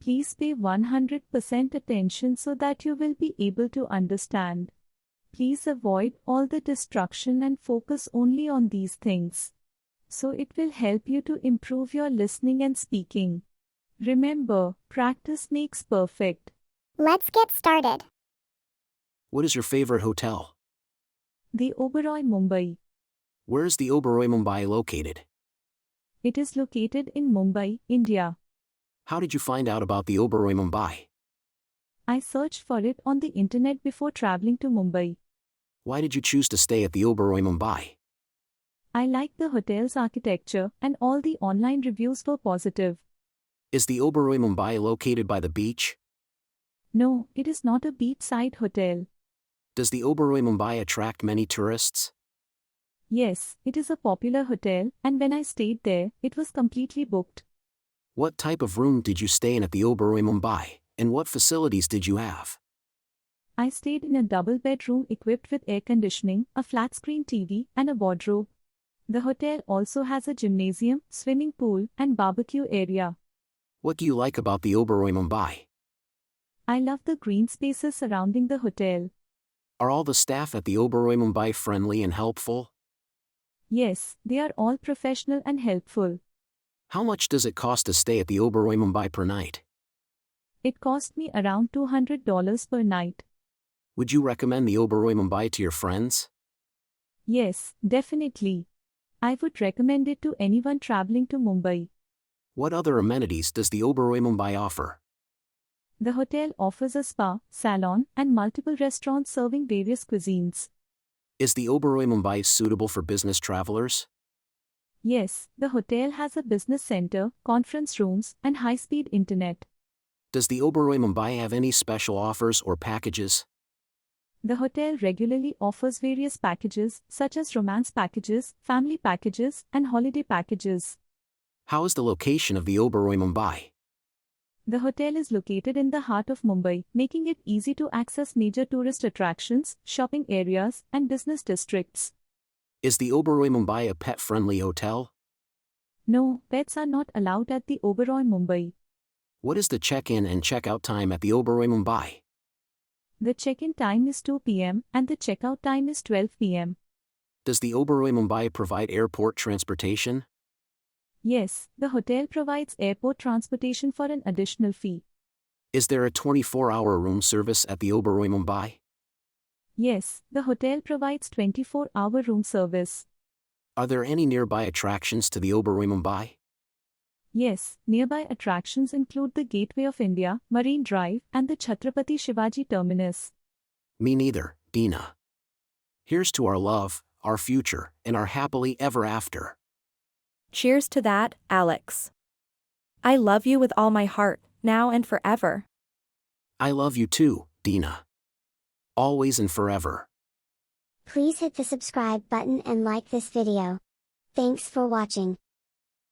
Please pay 100% attention so that you will be able to understand. Please avoid all the distraction and focus only on these things. So it will help you to improve your listening and speaking. Remember, practice makes perfect. Let's get started. What is your favorite hotel? The Oberoi, Mumbai. Where is the Oberoi Mumbai located? It is located in Mumbai, India. How did you find out about the Oberoi Mumbai? I searched for it on the internet before traveling to Mumbai. Why did you choose to stay at the Oberoi Mumbai? I liked the hotel's architecture and all the online reviews were positive. Is the Oberoi Mumbai located by the beach? No, it is not a beachside hotel. Does the Oberoi Mumbai attract many tourists? Yes, it is a popular hotel, and when I stayed there, it was completely booked. What type of room did you stay in at the Oberoi Mumbai, and what facilities did you have? I stayed in a double bedroom equipped with air conditioning, a flat-screen TV, and a wardrobe. The hotel also has a gymnasium, swimming pool, and barbecue area. What do you like about the Oberoi Mumbai? I love the green spaces surrounding the hotel. Are all the staff at the Oberoi Mumbai friendly and helpful? Yes, they are all professional and helpful. How much does it cost to stay at the Oberoi Mumbai per night? It cost me around $200 per night. Would you recommend the Oberoi Mumbai to your friends? Yes, definitely. I would recommend it to anyone traveling to Mumbai. What other amenities does the Oberoi Mumbai offer? The hotel offers a spa, salon, and multiple restaurants serving various cuisines. Is the Oberoi Mumbai suitable for business travelers? Yes, the hotel has a business center, conference rooms, and high-speed internet. Does the Oberoi Mumbai have any special offers or packages? The hotel regularly offers various packages, such as romance packages, family packages, and holiday packages. How is the location of the Oberoi Mumbai? The hotel is located in the heart of Mumbai, making it easy to access major tourist attractions, shopping areas, and business districts. Is the Oberoi Mumbai a pet-friendly hotel? No, pets are not allowed at the Oberoi, Mumbai. What is the check-in and check-out time at the Oberoi Mumbai? The check-in time is 2 p.m. and the check-out time is 12 p.m. Does the Oberoi Mumbai provide airport transportation? Yes, the hotel provides airport transportation for an additional fee. Is there a 24-hour room service at the Oberoi Mumbai? Yes, the hotel provides 24-hour room service. Are there any nearby attractions to the Oberoi Mumbai? Yes, nearby attractions include the Gateway of India, Marine Drive, and the Chhatrapati Shivaji Terminus. Me neither, Dina. Here's to our love, our future, and our happily ever after. Cheers to that, Alex. I love you with all my heart, now and forever. I love you too, Dina. Always and forever. Please hit the subscribe button and like this video. Thanks for watching.